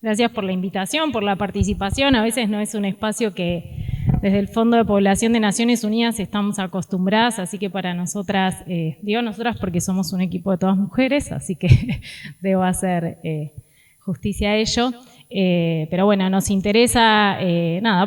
Gracias por la invitación, por la participación. A veces no es un espacio que desde el Fondo de Población de Naciones Unidas estamos acostumbradas, así que para nosotras, digo nosotras porque somos un equipo de todas mujeres, así que debo hacer justicia a ello. Pero bueno, nos interesa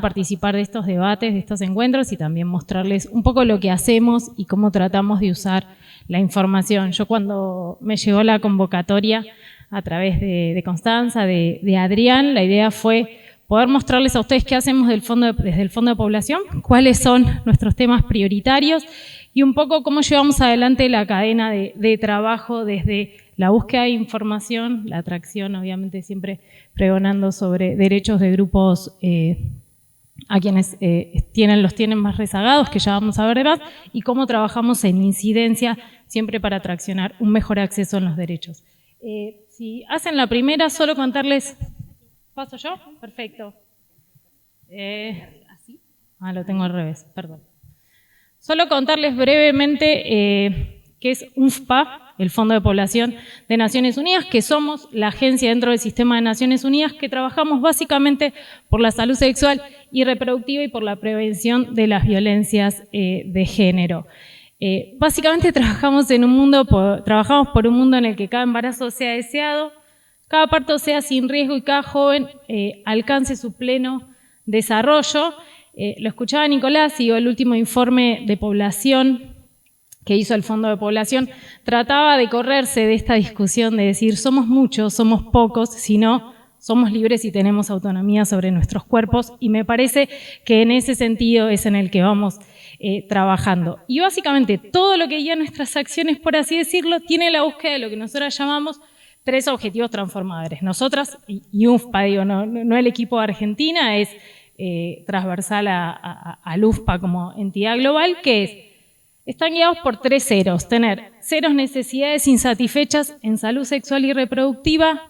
participar de estos debates, de estos encuentros y también mostrarles un poco lo que hacemos y cómo tratamos de usar la información. Yo cuando me llegó la convocatoria a través de Constanza, de Adrián, la idea fue poder mostrarles a ustedes qué hacemos desde el Fondo de Población, cuáles son nuestros temas prioritarios y un poco cómo llevamos adelante la cadena de trabajo desde la búsqueda de información, la atracción, obviamente siempre pregonando sobre derechos de grupos a quienes los tienen más rezagados, que ya vamos a ver más, y cómo trabajamos en incidencia siempre para traccionar un mejor acceso en los derechos. Si hacen la primera, solo contarles... ¿Paso yo? Perfecto. ¿Así? Lo tengo al revés, perdón. Solo contarles brevemente qué es UNFPA, el Fondo de Población de Naciones Unidas, que somos la agencia dentro del sistema de Naciones Unidas que trabajamos básicamente por la salud sexual y reproductiva y por la prevención de las violencias de género. Básicamente trabajamos por un mundo en el que cada embarazo sea deseado, cada parto sea sin riesgo y cada joven alcance su pleno desarrollo. Lo escuchaba Nicolás y el último informe de población que hizo el Fondo de Población trataba de correrse de esta discusión de decir somos muchos, somos pocos, sino somos libres y tenemos autonomía sobre nuestros cuerpos, y me parece que en ese sentido es en el que vamos trabajando. Y básicamente todo lo que guía nuestras acciones, por así decirlo, tiene la búsqueda de lo que nosotros llamamos 3 objetivos transformadores. Nosotras, y UNFPA, digo, no el equipo de Argentina, es transversal al UNFPA como entidad global, que están guiados por 3 ceros. Tener 0 necesidades insatisfechas en salud sexual y reproductiva,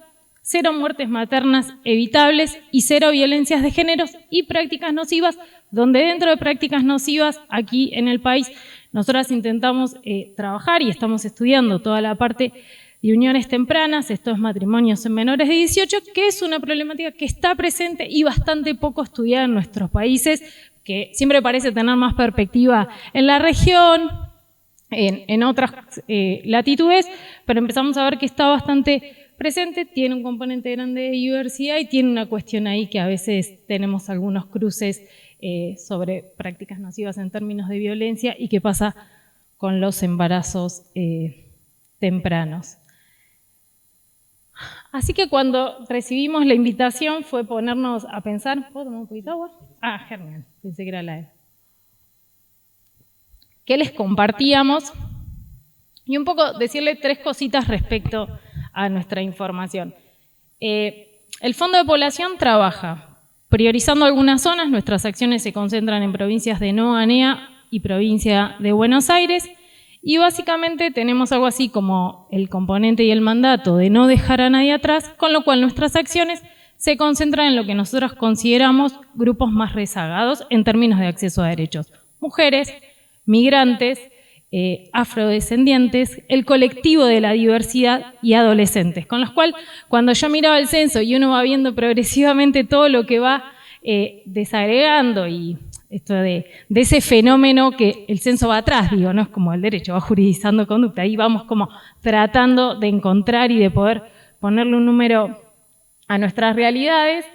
0 muertes maternas evitables y 0 violencias de género y prácticas nocivas, donde dentro de prácticas nocivas, aquí en el país, nosotras intentamos trabajar y estamos estudiando toda la parte de uniones tempranas, estos matrimonios en menores de 18, que es una problemática que está presente y bastante poco estudiada en nuestros países, que siempre parece tener más perspectiva en la región, en otras latitudes, pero empezamos a ver que está bastante presente, tiene un componente grande de diversidad y tiene una cuestión ahí que a veces tenemos algunos cruces sobre prácticas nocivas en términos de violencia y qué pasa con los embarazos tempranos. Así que cuando recibimos la invitación fue ponernos a pensar, ¿puedo tomar un poquito de agua? Genial, pensé que era la de... ¿Qué les compartíamos? Y un poco decirle 3 cositas respecto a nuestra información. El Fondo de Población trabaja priorizando algunas zonas, nuestras acciones se concentran en provincias de NOA, NEA y provincia de Buenos Aires, y básicamente tenemos algo así como el componente y el mandato de no dejar a nadie atrás, con lo cual nuestras acciones se concentran en lo que nosotros consideramos grupos más rezagados en términos de acceso a derechos. Mujeres, migrantes, afrodescendientes, el colectivo de la diversidad y adolescentes, con los cuales cuando yo miraba el censo y uno va viendo progresivamente todo lo que va desagregando y esto de ese fenómeno que el censo va atrás, digo, no es como el derecho, va juridizando conducta, ahí vamos como tratando de encontrar y de poder ponerle un número a nuestras realidades.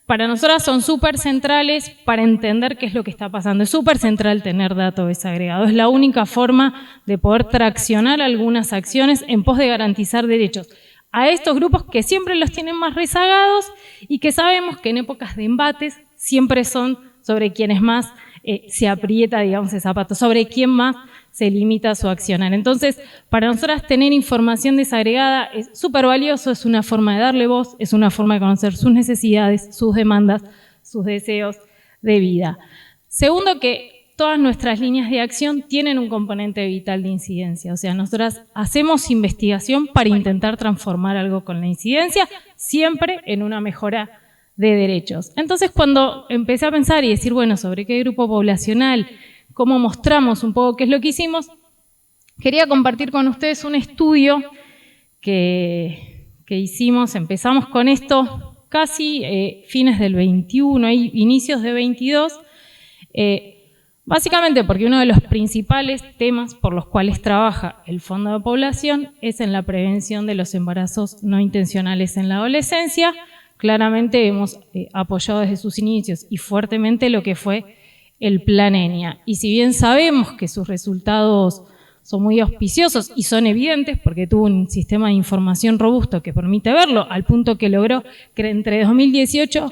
Para nosotras son súper centrales para entender qué es lo que está pasando. Es súper central tener datos desagregados. Es la única forma de poder traccionar algunas acciones en pos de garantizar derechos a estos grupos que siempre los tienen más rezagados y que sabemos que en épocas de embates siempre son sobre quienes más se aprieta, digamos, el zapato, sobre quién más se limita su accionar. Entonces, para nosotras tener información desagregada es súper valioso, es una forma de darle voz, es una forma de conocer sus necesidades, sus demandas, sus deseos de vida. Segundo, que todas nuestras líneas de acción tienen un componente vital de incidencia, o sea, nosotras hacemos investigación para intentar transformar algo con la incidencia, siempre en una mejora de derechos. Entonces, cuando empecé a pensar y decir, bueno, sobre qué grupo poblacional, cómo mostramos un poco qué es lo que hicimos, quería compartir con ustedes un estudio que que hicimos, empezamos con esto casi fines del 21, inicios de 22, básicamente porque uno de los principales temas por los cuales trabaja el Fondo de Población es en la prevención de los embarazos no intencionales en la adolescencia. Claramente hemos apoyado desde sus inicios y fuertemente lo que fue el Plan ENIA. Y si bien sabemos que sus resultados son muy auspiciosos y son evidentes porque tuvo un sistema de información robusto que permite verlo, al punto que logró que entre 2018,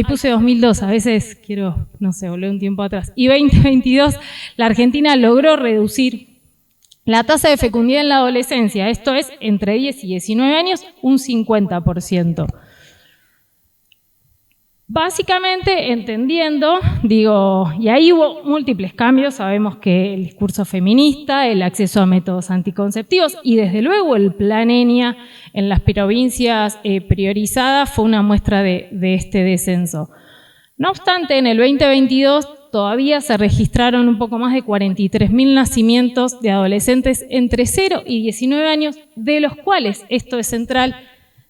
puse 2002, a veces quiero, no sé, volver un tiempo atrás, y 2022, la Argentina logró reducir la tasa de fecundidad en la adolescencia, esto es, entre 10 y 19 años, un 50%. Básicamente entendiendo, y ahí hubo múltiples cambios, sabemos que el discurso feminista, el acceso a métodos anticonceptivos y desde luego el Plan ENIA en las provincias priorizadas fue una muestra de este descenso. No obstante, en el 2022 todavía se registraron un poco más de 43.000 nacimientos de adolescentes entre 0 y 19 años, de los cuales, esto es central,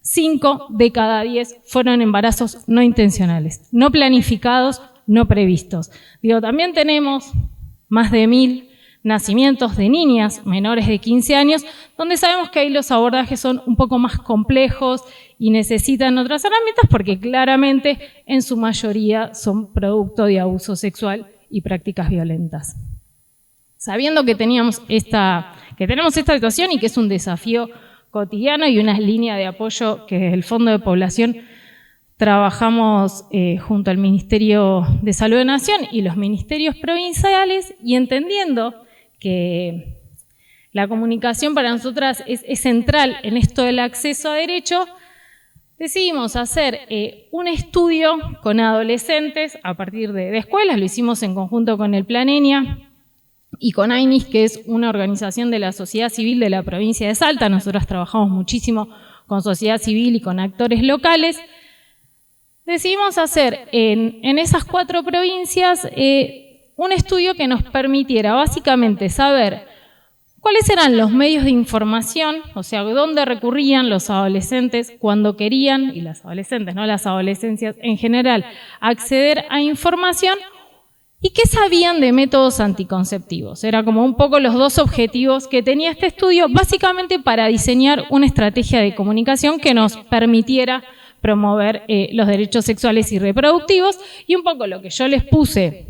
5 de cada 10 fueron embarazos no intencionales, no planificados, no previstos. También tenemos más de 1.000 nacimientos de niñas menores de 15 años, donde sabemos que ahí los abordajes son un poco más complejos y necesitan otras herramientas porque claramente en su mayoría son producto de abuso sexual y prácticas violentas. Sabiendo que tenemos esta situación y que es un desafío cotidiano y una línea de apoyo que desde el Fondo de Población trabajamos junto al Ministerio de Salud de Nación y los ministerios provinciales, y entendiendo que la comunicación para nosotras es central en esto del acceso a derecho, decidimos hacer un estudio con adolescentes a partir de escuelas, lo hicimos en conjunto con el Plan ENIA y con AINIS, que es una organización de la sociedad civil de la provincia de Salta. Nosotros trabajamos muchísimo con sociedad civil y con actores locales. Decidimos hacer en esas 4 provincias un estudio que nos permitiera básicamente saber cuáles eran los medios de información, o sea, dónde recurrían los adolescentes cuando querían, y las adolescentes, no las adolescencias en general, acceder a información. ¿Y qué sabían de métodos anticonceptivos? Era como un poco los 2 objetivos que tenía este estudio, básicamente para diseñar una estrategia de comunicación que nos permitiera promover los derechos sexuales y reproductivos. Y un poco lo que yo les puse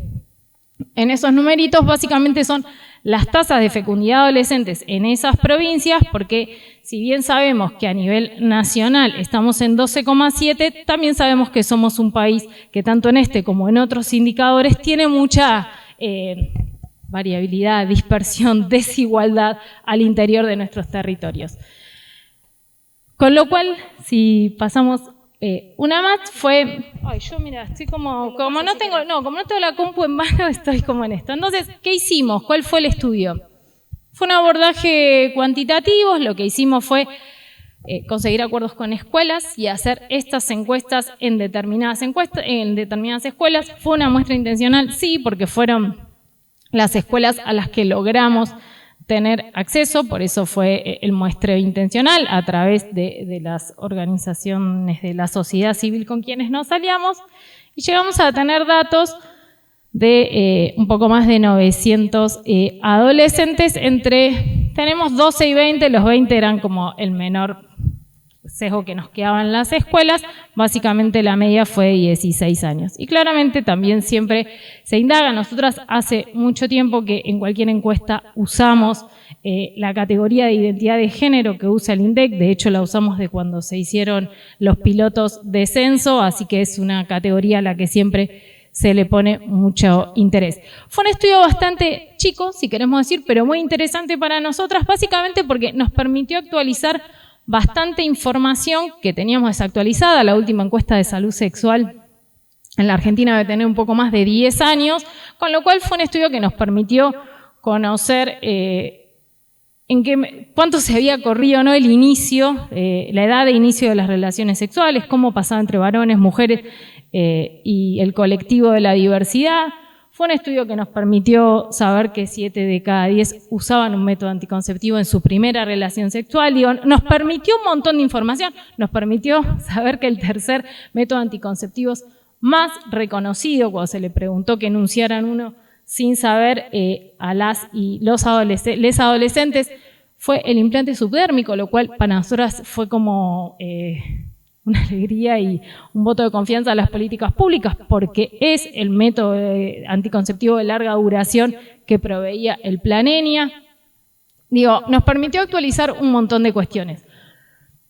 en esos numeritos básicamente son las tasas de fecundidad adolescentes en esas provincias, porque si bien sabemos que a nivel nacional estamos en 12,7, también sabemos que somos un país que tanto en este como en otros indicadores tiene mucha variabilidad, dispersión, desigualdad al interior de nuestros territorios. Con lo cual, si pasamos una más fue, estoy como no tengo la compu en mano, estoy como en esto. Entonces, ¿qué hicimos? ¿Cuál fue el estudio? Fue un abordaje cuantitativo, lo que hicimos fue conseguir acuerdos con escuelas y hacer estas encuestas en determinadas escuelas. ¿Fue una muestra intencional? Sí, porque fueron las escuelas a las que logramos tener acceso, por eso fue el muestreo intencional a través de las organizaciones de la sociedad civil con quienes nos aliamos, y llegamos a tener datos de un poco más de 900 adolescentes tenemos 12 y 20, los 20 eran como el menor sesgo que nos quedaba en las escuelas, básicamente la media fue de 16 años. Y claramente también siempre se indaga. Nosotras hace mucho tiempo que en cualquier encuesta usamos la categoría de identidad de género que usa el INDEC, de hecho la usamos de cuando se hicieron los pilotos de censo, así que es una categoría a la que siempre se le pone mucho interés. Fue un estudio bastante chico, si queremos decir, pero muy interesante para nosotras, básicamente porque nos permitió actualizar bastante información que teníamos desactualizada. La última encuesta de salud sexual en la Argentina debe tener un poco más de 10 años, con lo cual fue un estudio que nos permitió conocer cuánto se había corrido, ¿no?, el inicio, la edad de inicio de las relaciones sexuales, cómo pasaba entre varones, mujeres y el colectivo de la diversidad. Fue un estudio que nos permitió saber que 7 de cada 10 usaban un método anticonceptivo en su primera relación sexual. Digo, nos permitió un montón de información, nos permitió saber que el tercer método anticonceptivo más reconocido, cuando se le preguntó que enunciaran uno sin saber a las y los adolescentes, fue el implante subdérmico, lo cual para nosotras fue como una alegría y un voto de confianza a las políticas públicas, porque es el método anticonceptivo de larga duración que proveía el Plan ENIA. Digo, nos permitió actualizar un montón de cuestiones.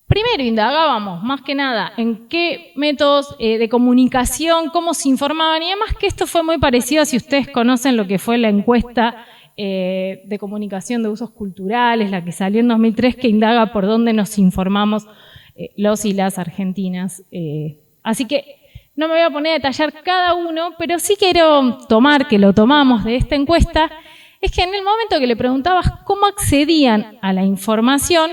Primero indagábamos, más que nada, en qué métodos de comunicación, cómo se informaban, y además que esto fue muy parecido a si ustedes conocen lo que fue la encuesta de comunicación de usos culturales, la que salió en 2003, que indaga por dónde nos informamos los y las argentinas. Así que no me voy a poner a detallar cada uno, pero sí quiero tomar, que lo tomamos de esta encuesta, es que en el momento que le preguntabas cómo accedían a la información,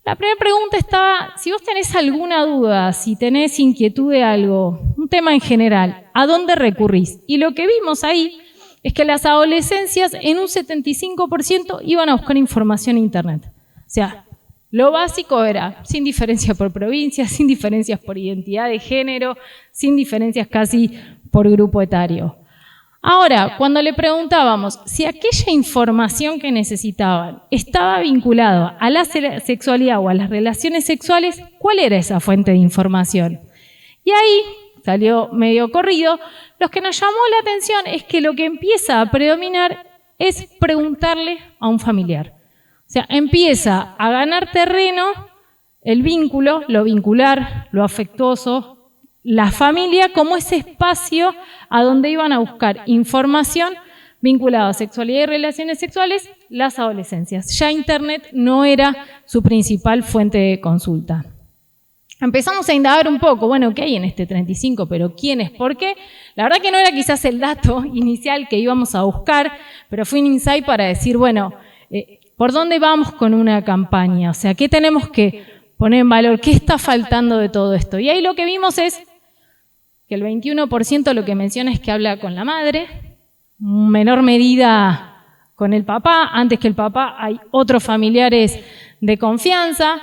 la primera pregunta estaba, si vos tenés alguna duda, si tenés inquietud de algo, un tema en general, ¿a dónde recurrís? Y lo que vimos ahí es que las adolescencias en un 75% iban a buscar información en Internet. O sea, lo básico era, sin diferencia por provincia, sin diferencias por identidad de género, sin diferencias casi por grupo etario. Ahora, cuando le preguntábamos si aquella información que necesitaban estaba vinculada a la sexualidad o a las relaciones sexuales, ¿cuál era esa fuente de información? Y ahí salió medio corrido. Lo que nos llamó la atención es que lo que empieza a predominar es preguntarle a un familiar. O sea, empieza a ganar terreno el vínculo, lo vincular, lo afectuoso, la familia como ese espacio a donde iban a buscar información vinculada a sexualidad y relaciones sexuales las adolescencias. Ya Internet no era su principal fuente de consulta. Empezamos a indagar un poco, bueno, ¿qué hay en este 35? ¿Pero quién es? ¿Por qué? La verdad que no era quizás el dato inicial que íbamos a buscar, pero fue un insight para decir, bueno, ¿por dónde vamos con una campaña? O sea, ¿qué tenemos que poner en valor? ¿Qué está faltando de todo esto? Y ahí lo que vimos es que el 21% lo que menciona es que habla con la madre, en menor medida con el papá, antes que el papá hay otros familiares de confianza,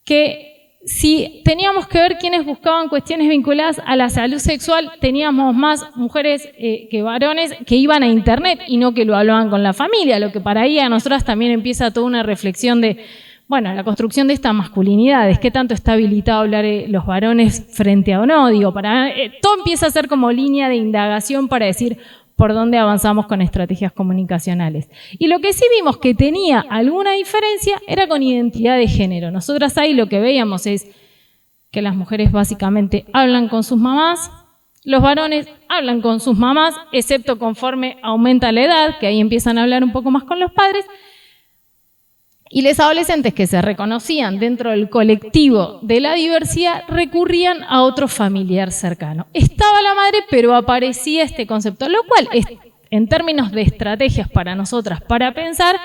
que si teníamos que ver quiénes buscaban cuestiones vinculadas a la salud sexual, teníamos más mujeres que varones que iban a Internet y no que lo hablaban con la familia, lo que para ahí a nosotras también empieza toda una reflexión de, bueno, la construcción de estas masculinidades, qué tanto está habilitado hablar los varones frente a o no, digo, todo empieza a ser como línea de indagación para decir por dónde avanzamos con estrategias comunicacionales. Y lo que sí vimos que tenía alguna diferencia era con identidad de género. Nosotras ahí lo que veíamos es que las mujeres básicamente hablan con sus mamás, los varones hablan con sus mamás, excepto conforme aumenta la edad, que ahí empiezan a hablar un poco más con los padres, y los adolescentes que se reconocían dentro del colectivo de la diversidad recurrían a otro familiar cercano. Estaba la madre, pero aparecía este concepto, lo cual, en términos de estrategias para nosotras, para pensar,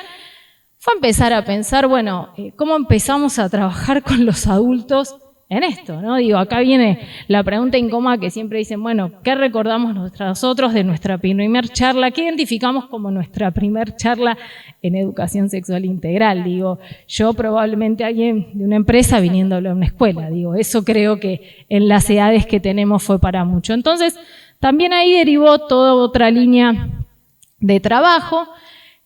fue empezar a pensar, bueno, ¿cómo empezamos a trabajar con los adultos en esto, ¿no? Digo, acá viene la pregunta incómoda que siempre dicen, bueno, ¿qué recordamos nosotros de nuestra primer charla? ¿Qué identificamos como nuestra primer charla en educación sexual integral? Digo, yo probablemente alguien de una empresa viniéndolo a una escuela, digo, eso creo que en las edades que tenemos fue para mucho. Entonces, también ahí derivó toda otra línea de trabajo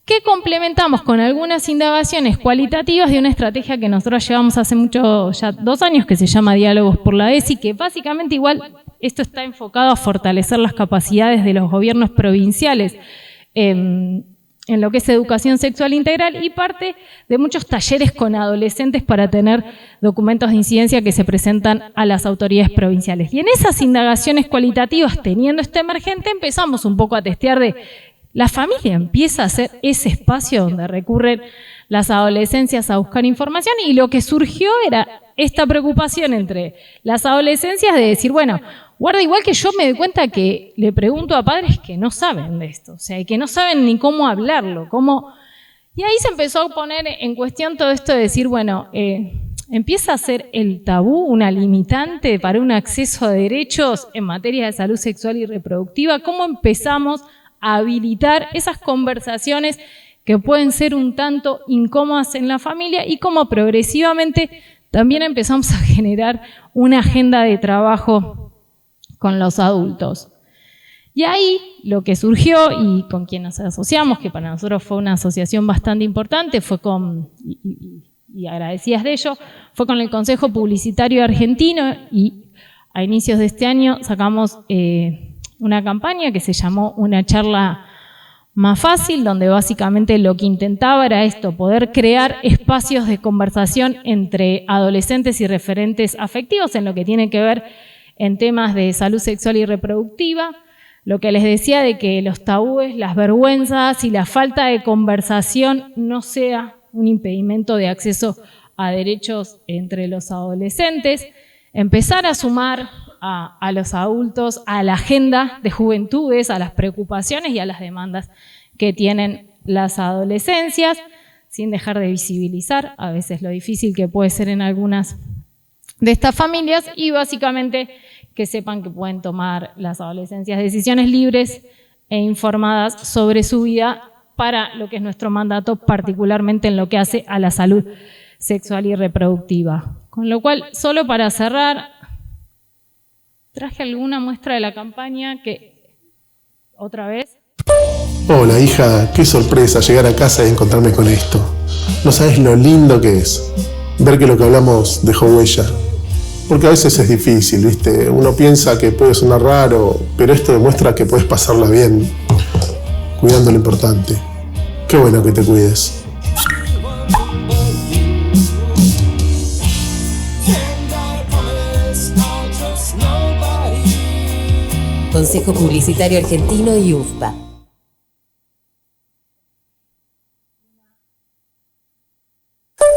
que complementamos con algunas indagaciones cualitativas de una estrategia que nosotros llevamos hace mucho, ya 2 años, que se llama Diálogos por la ESI, que básicamente igual esto está enfocado a fortalecer las capacidades de los gobiernos provinciales en lo que es educación sexual integral y parte de muchos talleres con adolescentes para tener documentos de incidencia que se presentan a las autoridades provinciales. Y en esas indagaciones cualitativas, teniendo este emergente, empezamos un poco a testear de la familia empieza a ser ese espacio donde recurren las adolescencias a buscar información y lo que surgió era esta preocupación entre las adolescencias de decir, bueno, guarda, igual que yo me doy cuenta que le pregunto a padres que no saben de esto, o sea, que no saben ni cómo hablarlo, cómo... Y ahí se empezó a poner en cuestión todo esto de decir, bueno, empieza a ser el tabú una limitante para un acceso a derechos en materia de salud sexual y reproductiva, cómo empezamos a habilitar esas conversaciones que pueden ser un tanto incómodas en la familia y cómo progresivamente también empezamos a generar una agenda de trabajo con los adultos. Y ahí lo que surgió, y con quien nos asociamos, que para nosotros fue una asociación bastante importante, fue con, y agradecidas de ello, fue con el Consejo Publicitario Argentino, y a inicios de este año sacamos una campaña que se llamó Una charla más fácil, donde básicamente lo que intentaba era esto, poder crear espacios de conversación entre adolescentes y referentes afectivos en lo que tiene que ver en temas de salud sexual y reproductiva. Lo que les decía de que los tabúes, las vergüenzas y la falta de conversación no sea un impedimento de acceso a derechos entre los adolescentes, empezar a sumar a los adultos a la agenda de juventudes, a las preocupaciones y a las demandas que tienen las adolescencias, sin dejar de visibilizar a veces lo difícil que puede ser en algunas de estas familias y básicamente que sepan que pueden tomar las adolescencias decisiones libres e informadas sobre su vida para lo que es nuestro mandato, particularmente en lo que hace a la salud sexual y reproductiva. Con lo cual, solo para cerrar, traje alguna muestra de la campaña que, otra vez. Hola hija, qué sorpresa llegar a casa y encontrarme con esto. No sabes lo lindo que es ver que lo que hablamos dejó huella. Porque a veces es difícil, ¿viste? Uno piensa que puede sonar raro, pero esto demuestra que puedes pasarla bien, cuidando lo importante. Qué bueno que te cuides. Consejo Publicitario Argentino y UFPA.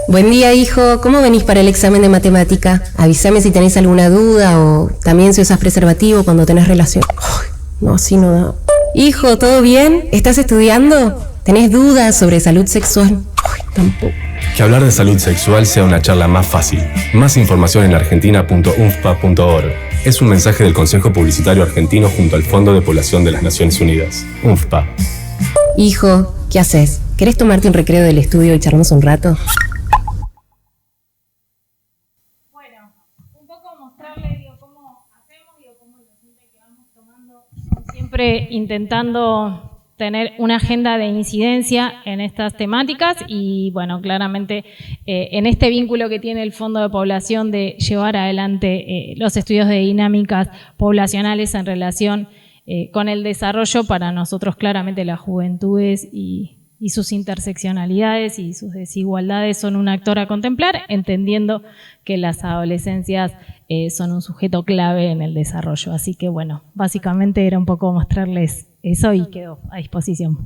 Buen día, hijo. ¿Cómo venís para el examen de matemática? Avísame si tenés alguna duda o también si usas preservativo cuando tenés relación. Ay, no, así no da. Hijo, ¿todo bien? ¿Estás estudiando? ¿Tenés dudas sobre salud sexual? Ay, tampoco. Que hablar de salud sexual sea una charla más fácil. Más información en argentina.unfpa.org. Es un mensaje del Consejo Publicitario Argentino junto al Fondo de Población de las Naciones Unidas. UNFPA. Hijo, ¿qué haces? ¿Querés tomarte un recreo del estudio y charlamos un rato? Bueno, un poco mostrarles cómo hacemos, cómo lo sienten que vamos tomando, siempre intentando tener una agenda de incidencia en estas temáticas y, bueno, claramente en este vínculo que tiene el Fondo de Población de llevar adelante los estudios de dinámicas poblacionales en relación con el desarrollo, para nosotros claramente las juventudes y sus interseccionalidades y sus desigualdades son un actor a contemplar, entendiendo que las adolescencias son un sujeto clave en el desarrollo. Así que, bueno, básicamente era un poco mostrarles eso y quedo a disposición.